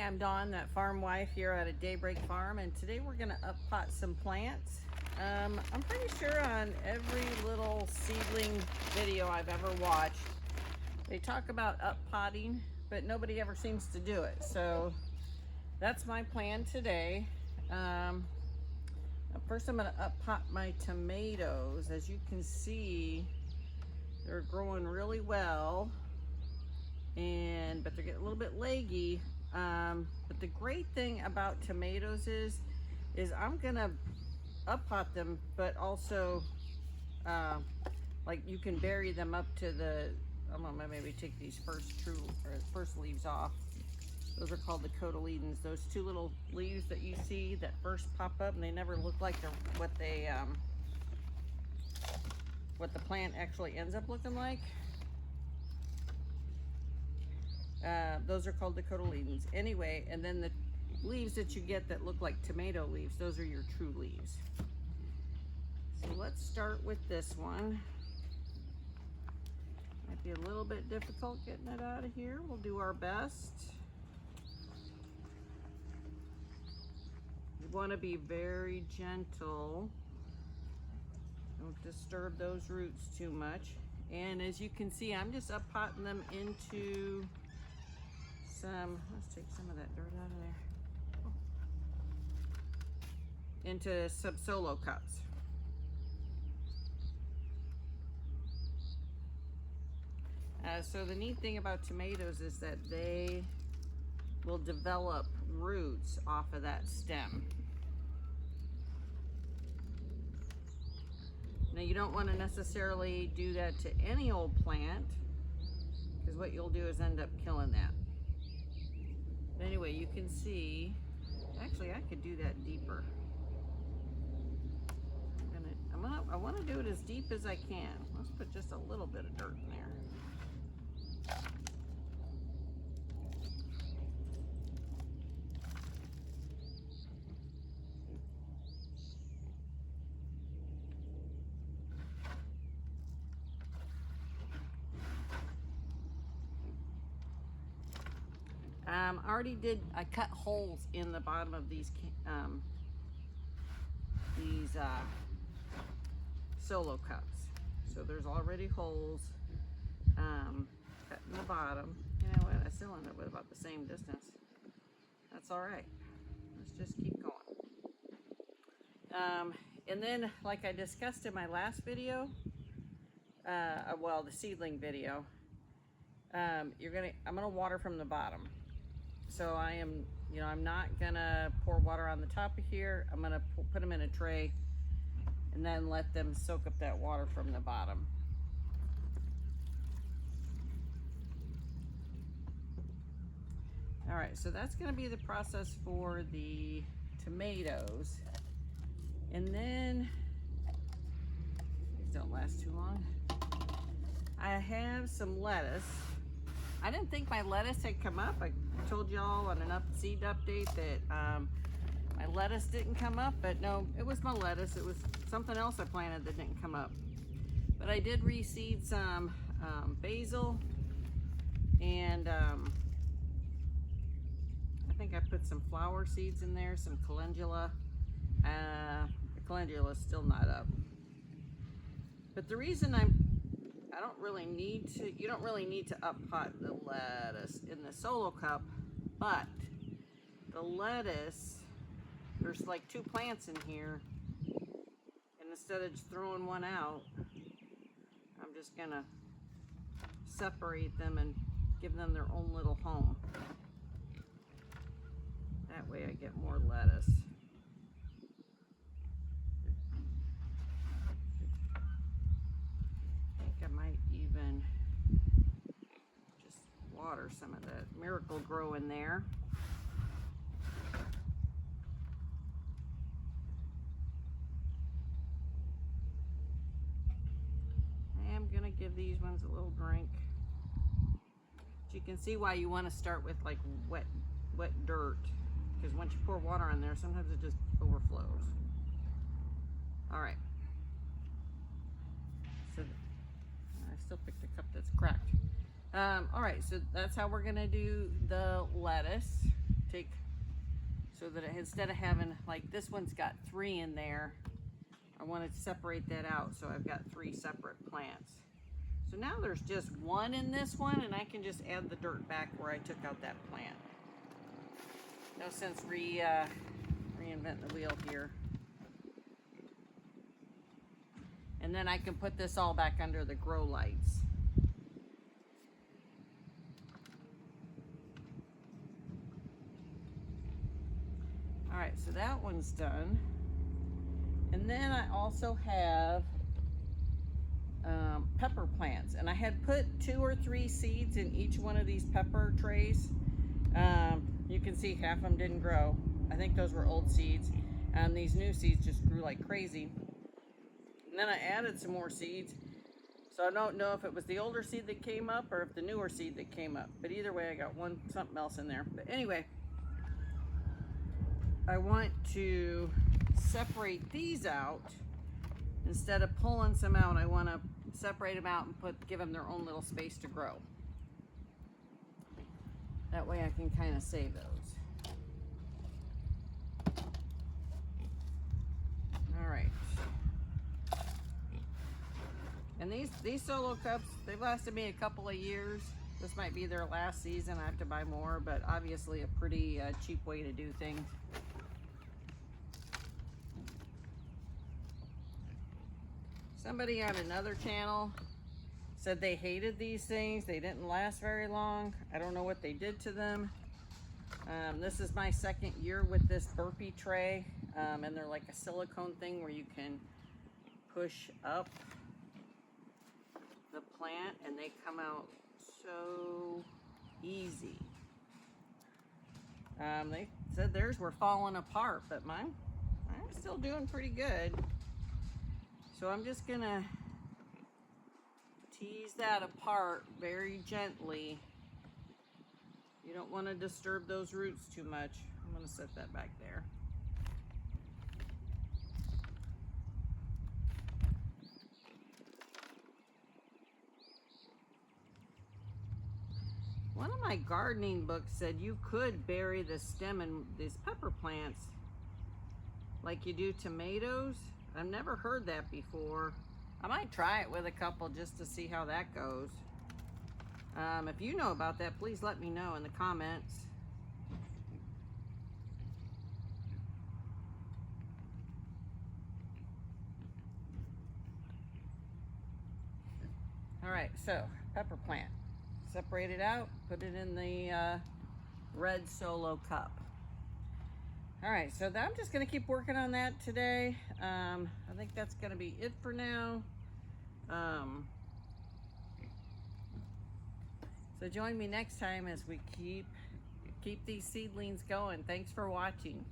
I'm Dawn, that farm wife here at a Daybreak Farm, and today we're gonna up pot some plants. I'm pretty sure on every little seedling video I've ever watched, they talk about up potting, but nobody ever seems to do it. So that's my plan today. First I'm gonna up pot my tomatoes. As you can see, they're growing really well, but they're getting a little bit leggy. But the great thing about tomatoes is I'm gonna up pot them, but also like you can bury them up to the, I'm gonna maybe take these first leaves off. Those are called the cotyledons. Those two little leaves that you see that first pop up, and they never look like they're what the plant actually ends up looking like. Those are called the cotyledons. Anyway, and then the leaves that you get that look like tomato leaves, those are your true leaves. So let's start with this one. Might be a little bit difficult getting it out of here. We'll do our best. You want to be very gentle. Don't disturb those roots too much. And as you can see, I'm just up potting them into let's take some of that dirt out of there. Into some solo cups. So the neat thing about tomatoes is that they will develop roots off of that stem. Now you don't want to necessarily do that to any old plant, because what you'll do is end up killing that. But anyway, you can see, actually I could do that deeper. I want to do it as deep as I can. Let's put just a little bit of dirt in there. I cut holes in the bottom of these solo cups. So there's already holes cut in the bottom. You know what? I still end up with about the same distance. That's all right. Let's just keep going. And then, like I discussed in my last video, well, the seedling video, I'm gonna water from the bottom. So I'm not gonna pour water on the top of here. I'm gonna put them in a tray and then let them soak up that water from the bottom. All right, so that's gonna be the process for the tomatoes. And then, these don't last too long. I have some lettuce. I didn't think my lettuce had come up. I told y'all on an seed update that my lettuce didn't come up, but no, it was my lettuce. It was something else I planted that didn't come up. But I did reseed some basil, and I think I put some flower seeds in there, some calendula. The calendula is still not up. But the reason you don't really need to up pot the lettuce in the solo cup, but the lettuce, there's like 2 plants in here, and instead of just throwing one out, I'm just gonna separate them and give them their own little home. That way I get more lettuce. I might even just water some of that Miracle Grow in there. I am gonna give these ones a little drink. But you can see why you want to start with like wet dirt, because once you pour water on there, sometimes it just overflows. All right. So I still picked a cup that's cracked. All right, so that's how we're gonna do the lettuce take, so that instead of having, like this one's got 3 in there, I want to separate that out so I've got 3 separate plants. So now there's just 1 in this one, and I can just add the dirt back where I took out that plant. No sense reinventing the wheel here. And then I can put this all back under the grow lights. All right, so that one's done. And then I also have pepper plants, and I had put 2 or 3 seeds in each one of these pepper trays. You can see half of them didn't grow. I think those were old seeds, and these new seeds just grew like crazy. And then I added some more seeds, so I don't know if it was the older seed that came up or if the newer seed that came up, but either way I got something else in there. But anyway, I want to separate these out. Instead of pulling some out, I want to separate them out and give them their own little space to grow. That way I can kind of save those. All right. And these solo cups, they've lasted me a couple of years. This might be their last season. I have to buy more, but obviously a pretty cheap way to do things. Somebody on another channel said they hated these things. They didn't last very long. I don't know what they did to them. This is my 2nd year with this burpee tray, and they're like a silicone thing where you can push up the plant and they come out so easy. They said theirs were falling apart, but I'm still doing pretty good. So I'm just gonna tease that apart very gently. You don't want to disturb those roots too much. I'm gonna set that back there. One of my gardening books said you could bury the stem in these pepper plants like you do tomatoes. I've never heard that before. I might try it with a couple just to see how that goes. If you know about that, please let me know in the comments. All right, so pepper plant. Separate it out, put it in the red solo cup. All right, so I'm just gonna keep working on that today. I think that's gonna be it for now. So join me next time as we keep these seedlings going. Thanks for watching.